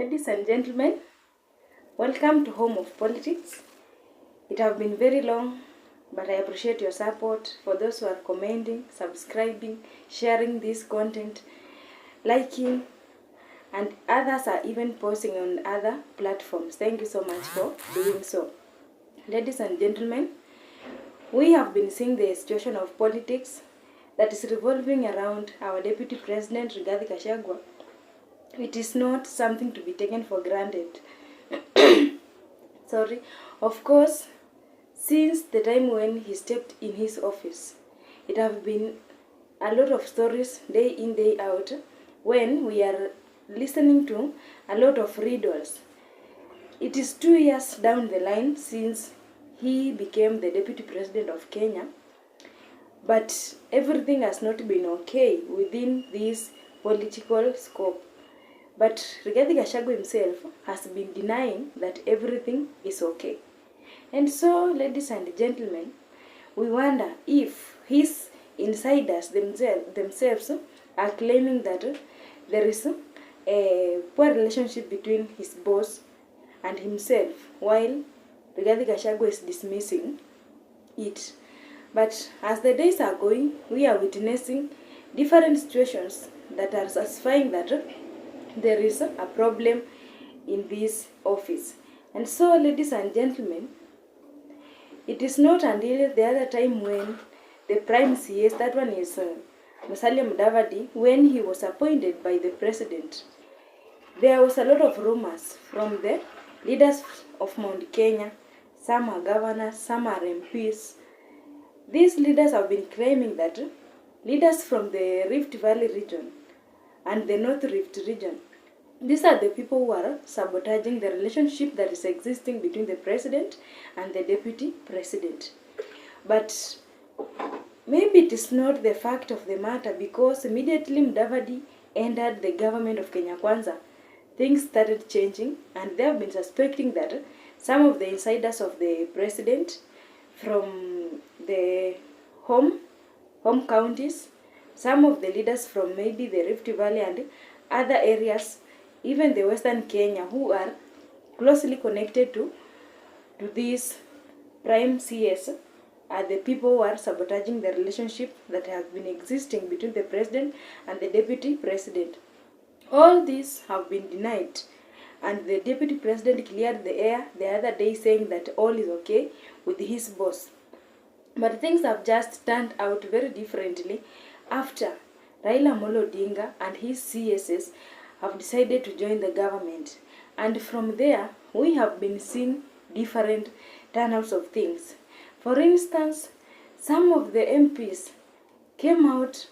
Ladies and gentlemen, welcome to Home of Politics. It has been very long, but I appreciate your support. For those who are commenting, subscribing, sharing this content, liking, and others are even posting on other platforms. Thank you so much for doing so. Ladies and gentlemen, we have been seeing the situation of politics that is revolving around our Deputy President Rigathi Gachagua. It is not something to be taken for granted. Of course, since the time when he stepped in his office, it has been a lot of stories day in, day out, when we are listening to a lot of riddles. It is 2 years down the line since he became the Deputy President of Kenya, but everything has not been okay within this political scope. But Rigathi Gachagua himself has been denying that everything is okay. And so, ladies and gentlemen, we wonder if his insiders themselves are claiming that there is a poor relationship between his boss and himself, while Rigathi Gachagua is dismissing it. But as the days are going, we are witnessing different situations that are satisfying that there is a problem in this office. And so, ladies and gentlemen, it is not until the other time when the Prime CS, that one is Musalia Mudavadi, when he was appointed by the President, there was a lot of rumors from the leaders of Mount Kenya. Some are governors, some are MPs. These leaders have been claiming that leaders from the Rift Valley region and the North Rift region, these are the people who are sabotaging the relationship that is existing between the President and the Deputy President. But maybe it is not the fact of the matter, because immediately Mudavadi entered the government of Kenya Kwanza, things started changing, and they have been suspecting that some of the insiders of the President from the home counties, some of the leaders from maybe the Rift Valley and other areas, even the Western Kenya, who are closely connected to this Prime CS, are the people who are sabotaging the relationship that has been existing between the President and the Deputy President. All these have been denied, and the Deputy President cleared the air the other day saying that all is okay with his boss. But things have just turned out very differently after Raila Amolo Odinga and his CSs have decided to join the government. And from there, we have been seeing different turnouts of things. For instance, some of the MPs came out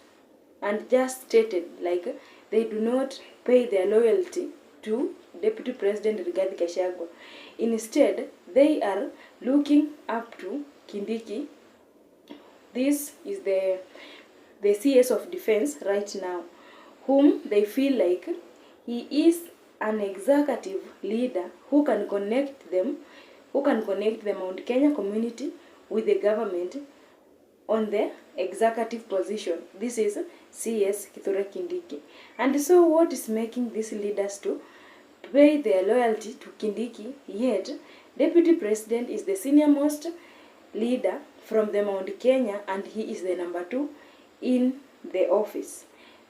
and just stated like they do not pay their loyalty to Deputy President Rigathi Gachagua. Instead, they are looking up to Kindiki. This is the CS of Defense right now, whom they feel like he is an executive leader who can connect the Mount Kenya community with the government on the executive position. This is CS Kithure Kindiki. And so what is making these leaders to pay their loyalty to Kindiki, yet Deputy President is the senior most leader from the Mount Kenya, and he is the number 2 in the office.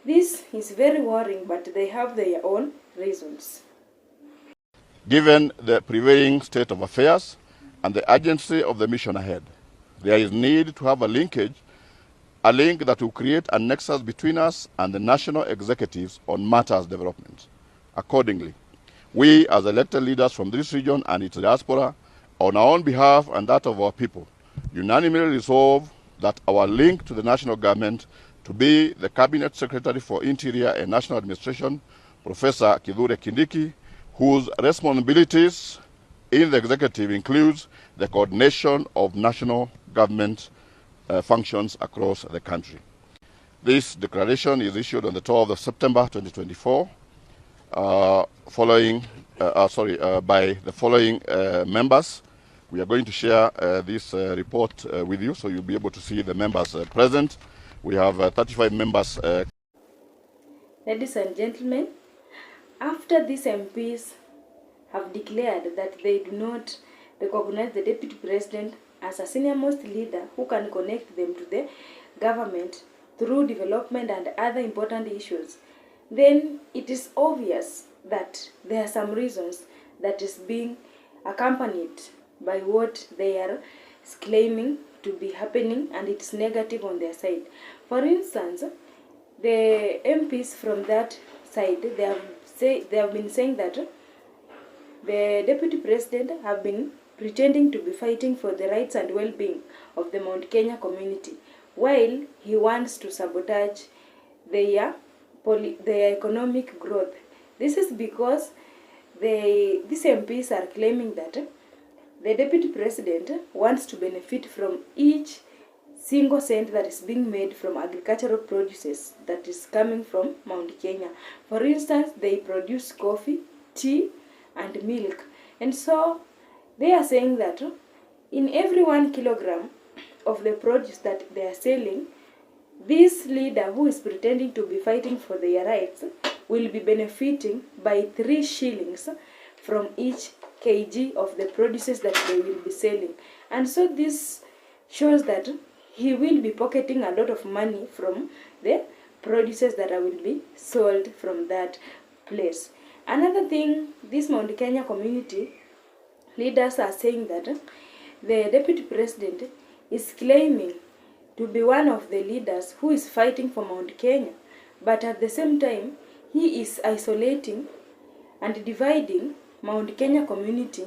This is very worrying, but they have their own reasons. Given the prevailing state of affairs and the urgency of the mission ahead, there is need to have a link that will create a nexus between us and the national executives on matters development. Accordingly, we as elected leaders from this region and its diaspora, on our own behalf and that of our people, unanimously resolve that our link to the national government to be the Cabinet Secretary for Interior and National Administration, Professor Kithure Kindiki, whose responsibilities in the executive includes the coordination of national government functions across the country. This declaration is issued on the 12th of September 2024 by the following members. We are going to share this report with you, so you'll be able to see the members present. We have 35 members. Ladies and gentlemen, after these MPs have declared that they do not recognize the Deputy President as a senior-most leader who can connect them to the government through development and other important issues, then it is obvious that there are some reasons that is being accompanied by what they are claiming to be happening, and it's negative on their side. For instance, the MPs from that side, they have been saying that the Deputy President have been pretending to be fighting for the rights and well-being of the Mount Kenya community, while he wants to sabotage their economic growth. This is because these MPs are claiming that the Deputy President wants to benefit from each single cent that is being made from agricultural produces that is coming from Mount Kenya. For instance, they produce coffee, tea, and milk. And so they are saying that in every 1 kilogram of the produce that they are selling, this leader who is pretending to be fighting for their rights will be benefiting by 3 shillings from each kg of the produces that they will be selling. And so this shows that he will be pocketing a lot of money from the produces that will be sold from that place. Another thing, this Mount Kenya community leaders are saying that the Deputy President is claiming to be one of the leaders who is fighting for Mount Kenya, but at the same time, he is isolating and dividing Mount Kenya community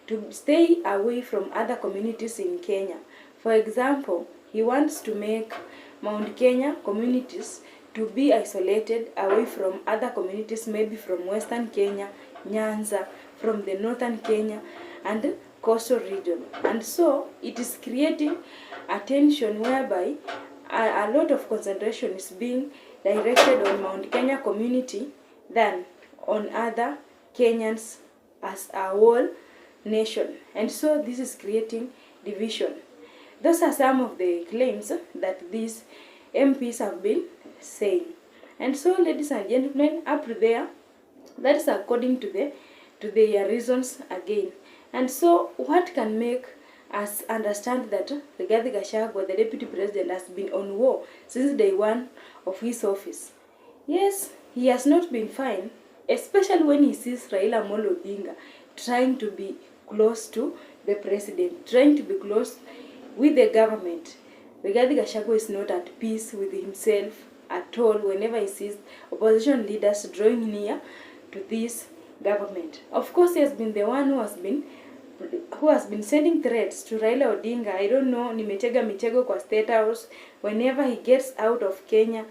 to stay away from other communities in Kenya. For example, he wants to make Mount Kenya communities to be isolated away from other communities, maybe from Western Kenya, Nyanza, from the Northern Kenya, and coastal region. And so it is creating a tension whereby a lot of concentration is being directed on Mount Kenya community than on other Kenyans as a whole nation. And so this is creating division. Those are some of the claims that these MPs have been saying. And so, ladies and gentlemen, up to there, that is according to their reasons again. And so what can make us understand that Rigathi Gachagua, the Deputy President, has been on war since day one of his office? Yes, he has not been fine, especially when he sees Raila Amolo Odinga trying to be close to the president, trying to be close with the government. Rigathi Gachagua is not at peace with himself at all whenever he sees opposition leaders drawing near to this government. Of course, he has been the one who has been sending threats to Raila Odinga. I don't know, nimetega mitego kwa State House. Whenever he gets out of Kenya,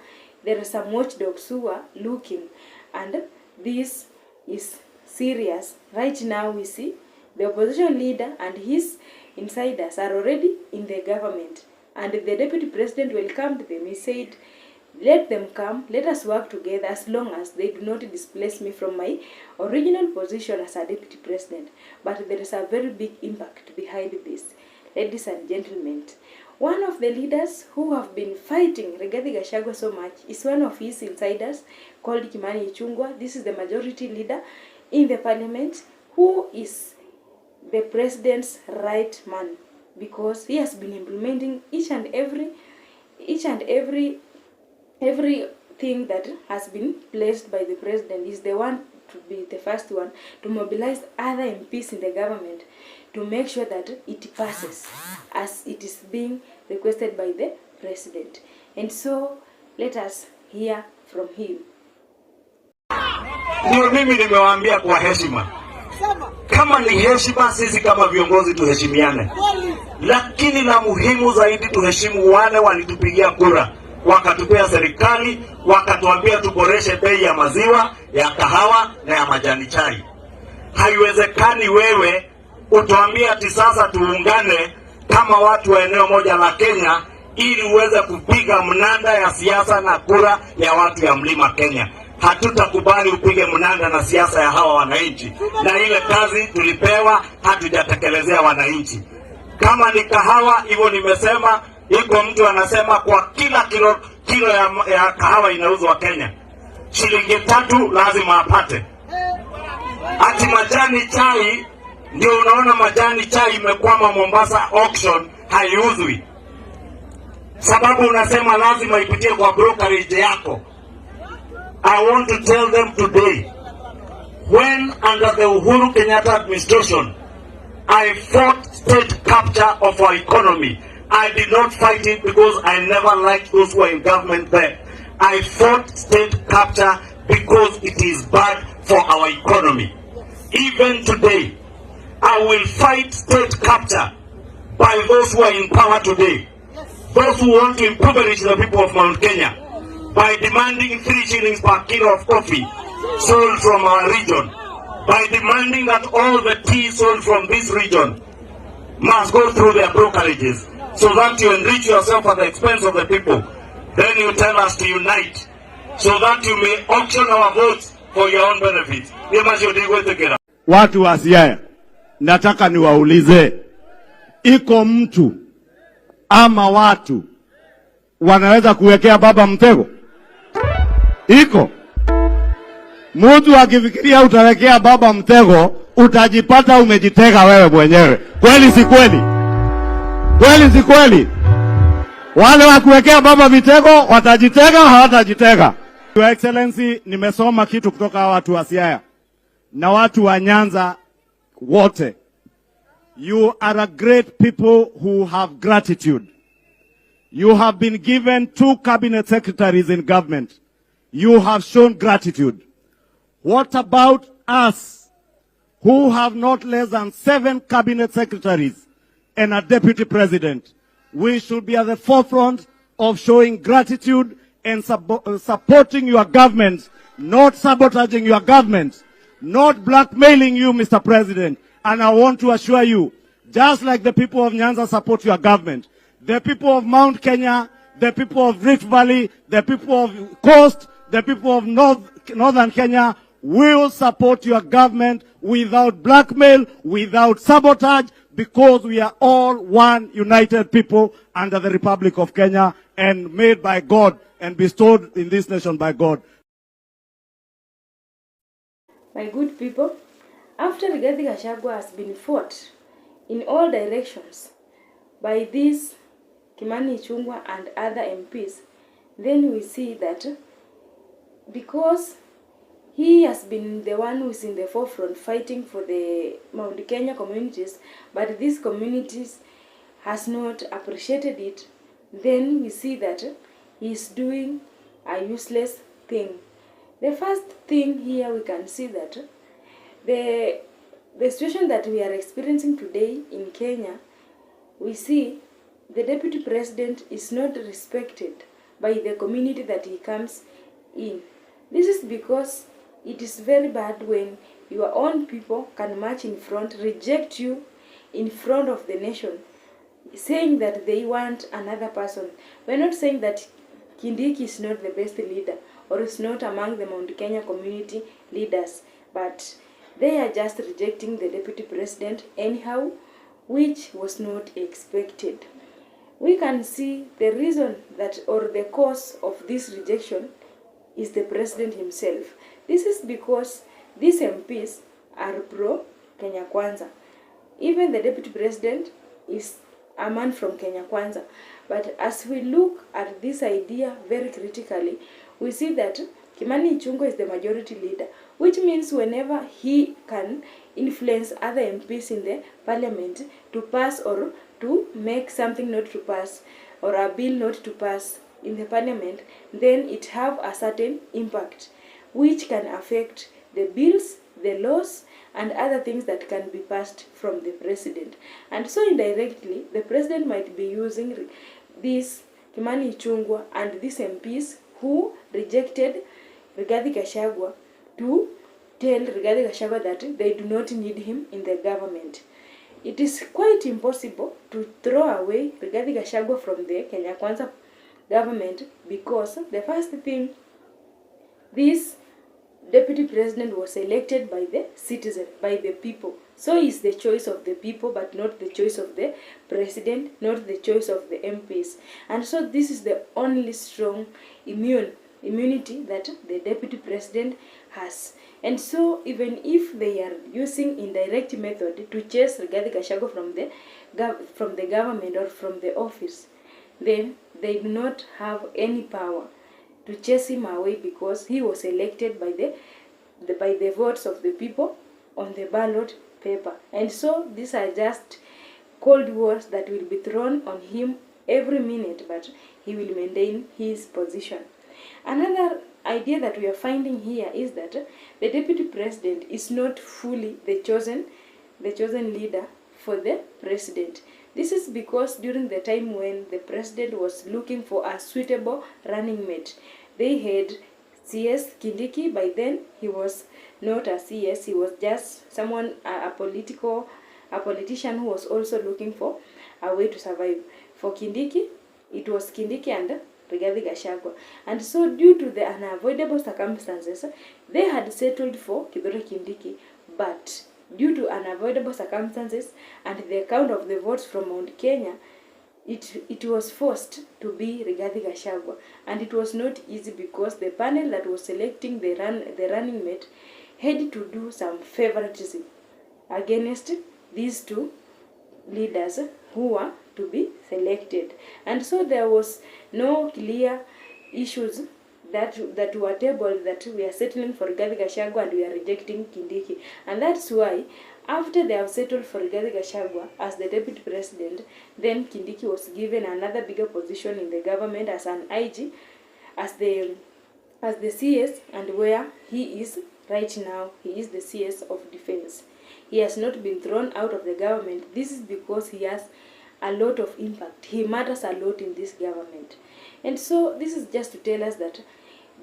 there are some watchdogs who are looking. And this is serious. Right now we see the opposition leader and his insiders are already in the government. And the Deputy President welcomed them. He said, let them come, let us work together as long as they do not displace me from my original position as a Deputy President. But there is a very big impact behind this. Ladies and gentlemen, one of the leaders who have been fighting Rigathi Gachagua so much is one of his insiders called Kimani Ichung'wah. This is the majority leader in the parliament who is the president's right man, because he has been implementing each and everything that has been placed by the president. Is the one to be the first one to mobilize other MPs in the government to make sure that it passes as it is being requested by the president. And so let us hear from him. Ndio mimi nimewaambia kwa heshima, kama ni heshima, sisi kama viongozi tuheshimiane, lakini la muhimu zaidi tuheshimu wale walitupigia kura, wakatupea serikali, wakatuambia tuboreshe bei ya maziwa, ya kahawa na ya majani chai. Haiwezekani wewe utuambia ati sasa tuungane kama watu wa eneo moja la Kenya ili uweze kupiga mnanda ya siasa na kura ya watu ya Mlima Kenya. Hatutakubali upige mnanda na siasa ya hawa wananchi, na ile kazi tulipewa hatujatekelezea wananchi. Kama ni kahawa, hivyo nimesema, iko mtu anasema kwa kila kilo ya kahawa inauzwa Kenya, shilingi 3 lazima apate. ati majani chai, ndio unaona majani chai imekwama Mombasa auction, haiuzwi. Sababu unasema lazima ipitie kwa brokerage yako. I want to tell them today, when under the Uhuru Kenyatta administration, I fought state capture of our economy. I did not fight it because I never liked those who were in government then. I fought state capture because it is bad for our economy. Even today, I will fight state capture by those who are in power today. Those who want to impoverish the people of Mount Kenya by demanding 3 shillings per kilo of coffee sold from our region, by demanding that all the tea sold from this region must go through their brokerages, so that you enrich yourself at the expense of the people. Then you tell us to unite, so that you may auction our votes for your own benefit. Watu wa Siaya, nataka niwaulize, iko mtu ama watu wanaweza kuwekea baba mtego? Iko mtu akifikiria utawekea baba mtego, utajipata umejitega wewe mwenyewe. Kweli si kweli? Kweli si kweli? Wale wa kuwekea baba mitego watajitega, hawatajitega. Your Excellency, nimesoma kitu kutoka watu wa Siaya na watu wa Nyanza wote. You are a great people who have gratitude. You have been given 2 cabinet secretaries in government. You have shown gratitude. What about us, who have not less than 7 cabinet secretaries and a deputy president? We should be at the forefront of showing gratitude and supporting your government, not sabotaging your government, not blackmailing you, Mr. President. And I want to assure you, just like the people of Nyanza support your government, the people of Mount Kenya, the people of Rift Valley, the people of Coast, the people of Northern Kenya will support your government without blackmail, without sabotage, because we are all one united people under the Republic of Kenya and made by God and bestowed in this nation by God. My good people, after Rigathi Gachagua has been fought in all directions by these Kimani Ichung'wah and other MPs, then we see that because he has been the one who is in the forefront fighting for the Mount Kenya communities, but these communities has not appreciated it, then we see that he is doing a useless thing. The first thing here we can see that the situation that we are experiencing today in Kenya, we see the deputy president is not respected by the community that he comes in. This is because it is very bad when your own people can march in front, reject you in front of the nation, saying that they want another person. We're not saying that Kindiki is not the best leader or is not among the Mount Kenya community leaders, but they are just rejecting the deputy president anyhow, which was not expected. We can see the reason that, or the cause of this rejection, is the president himself. This is because these MPs are pro-Kenya Kwanza. Even the deputy president is a man from Kenya Kwanza. But as we look at this idea very critically, we see that Kimani Ichung'wah is the majority leader, which means whenever he can influence other MPs in the parliament to pass or to make something not to pass, or a bill not to pass in the parliament, then it have a certain impact, which can affect the bills, the laws, and other things that can be passed from the president. And so indirectly, the president might be using this Kimani Ichung'wah and these MPs who rejected Rigathi Gachagua to tell Rigathi Gachagua that they do not need him in the government. It is quite impossible to throw away Rigathi Gachagua from the Kenya Kwanza government, because the first thing, this deputy president was elected by the citizen, by the people. So it's the choice of the people, but not the choice of the president, not the choice of the MPs. And so this is the only strong immunity that the deputy president has. And so even if they are using indirect method to chase Rigathi Gachagua from the government or from the office, then they do not have any power to chase him away, because he was elected by the votes of the people on the ballot paper. And so these are just cold wars that will be thrown on him every minute, but he will maintain his position. Another idea that we are finding here is that the deputy president is not fully the chosen leader for the president. This is because during the time when the president was looking for a suitable running mate, they had CS Kindiki. By then he was not a CS, he was just someone, a politician who was also looking for a way to survive. For Kindiki, it was Kindiki and Rigathi Gachagua. And so due to the unavoidable circumstances, they had settled for Kithure Kindiki, but due to unavoidable circumstances and the count of the votes from Mount Kenya, it was forced to be Rigathi Gachagua. And it was not easy, because the panel that was selecting the running mate had to do some favoritism against these two leaders who were to be selected. And so there was no clear issues that were tabled, that we are settling for Rigathi Gachagua and we are rejecting Kindiki. And that's why after they have settled for Rigathi Gachagua as the deputy president, then Kindiki was given another bigger position in the government as an IG, as the CS, and where he is right now, he is the CS of defense. He has not been thrown out of the government. This is because he has a lot of impact. He matters a lot in this government. And so this is just to tell us that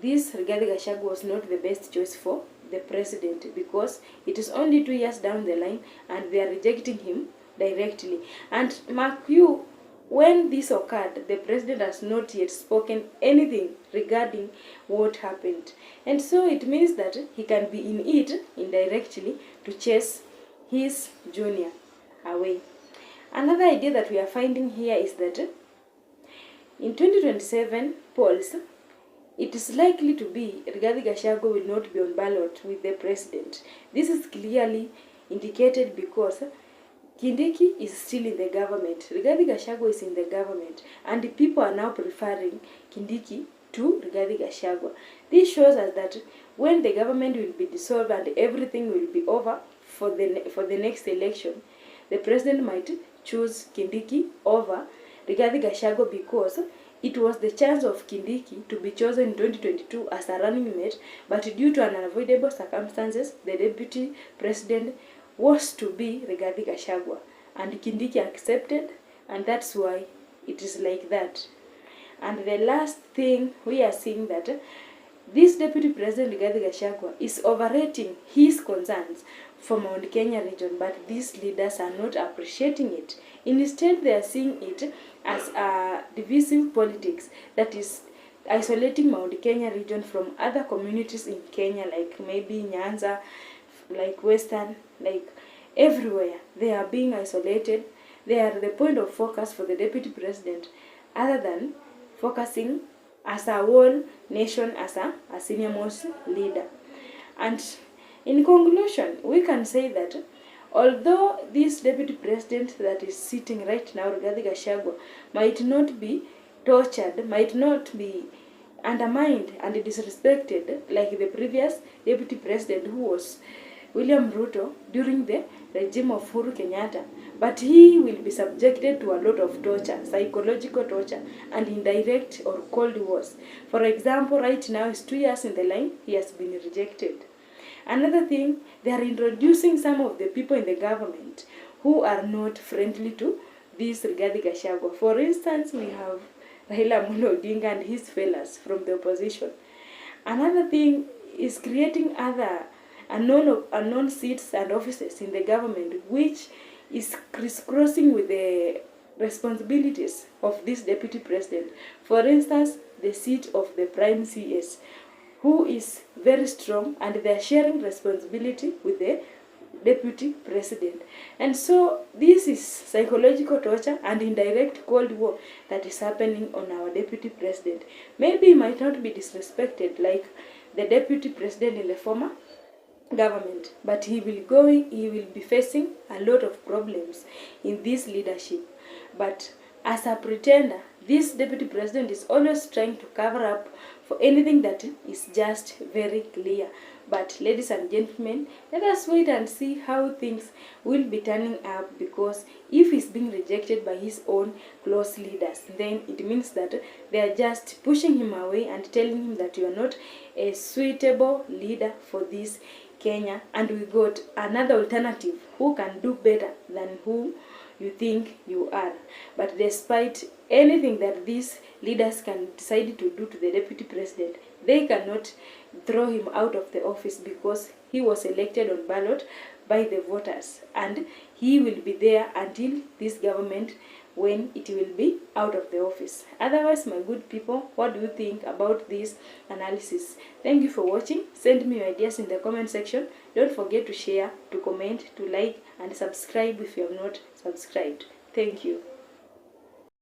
this Rigathi Gachagua was not the best choice for the president, because it is only 2 years down the line and they are rejecting him directly. And mark you, when this occurred, the president has not yet spoken anything regarding what happened. And so it means that he can be in it indirectly to chase his junior away. Another idea that we are finding here is that in 2027 polls, it is likely to be Rigathi Gachagua will not be on ballot with the president. This is clearly indicated because Kindiki is still in the government. Rigathi Gachagua is in the government, and the people are now preferring Kindiki to Rigathi Gachagua. This shows us that when the government will be dissolved and everything will be over for the next election, the president might choose Kindiki over Rigathi Gachagua, because it was the chance of Kindiki to be chosen in 2022 as a running mate, but due to unavoidable circumstances, the deputy president was to be Rigathi Gachagua, and Kindiki accepted, and that's why it is like that. And the last thing, we are seeing that this deputy president Rigathi Gachagua is overrating his concerns for Mount Kenya region, but these leaders are not appreciating it. Instead, they are seeing it as a divisive politics that is isolating Mount Kenya region from other communities in Kenya, like maybe Nyanza, like Western, like everywhere. They are being isolated. They are the point of focus for the deputy president, other than focusing as a whole nation, as a senior most leader. And in conclusion, we can say that although this deputy president that is sitting right now, Rigathi Gachagua, might not be tortured, might not be undermined and disrespected like the previous deputy president, who was William Ruto, during the regime of Uhuru Kenyatta, but he will be subjected to a lot of torture, psychological torture, and indirect or cold wars. For example, right now is 2 years in the line, he has been rejected. Another thing, they are introducing some of the people in the government who are not friendly to this Rigathi Gachagua. For instance, we have Raila Amolo Odinga and his fellows from the opposition. Another thing is creating other unknown seats and offices in the government, which is crisscrossing with the responsibilities of this deputy president. For instance, the seat of the prime CS, who is very strong, and they are sharing responsibility with the deputy president. And so this is psychological torture and indirect cold war that is happening on our deputy president. Maybe he might not be disrespected like the deputy president in the former government, but he will be facing a lot of problems in this leadership. But as a pretender, this deputy president is always trying to cover up for anything that is just very clear. But ladies and gentlemen, let us wait and see how things will be turning up, because if he's being rejected by his own close leaders, then it means that they are just pushing him away and telling him that you are not a suitable leader for this Kenya, and we got another alternative who can do better than who you think you are. But despite anything that these leaders can decide to do to the deputy president, they cannot throw him out of the office, because he was elected on ballot by the voters, and he will be there until this government, when it will be out of the office. Otherwise, my good people, what do you think about this analysis? Thank you for watching. Send me your ideas in the comment section. Don't forget to share, to comment, to like, and subscribe if you have not subscribed. Thank you.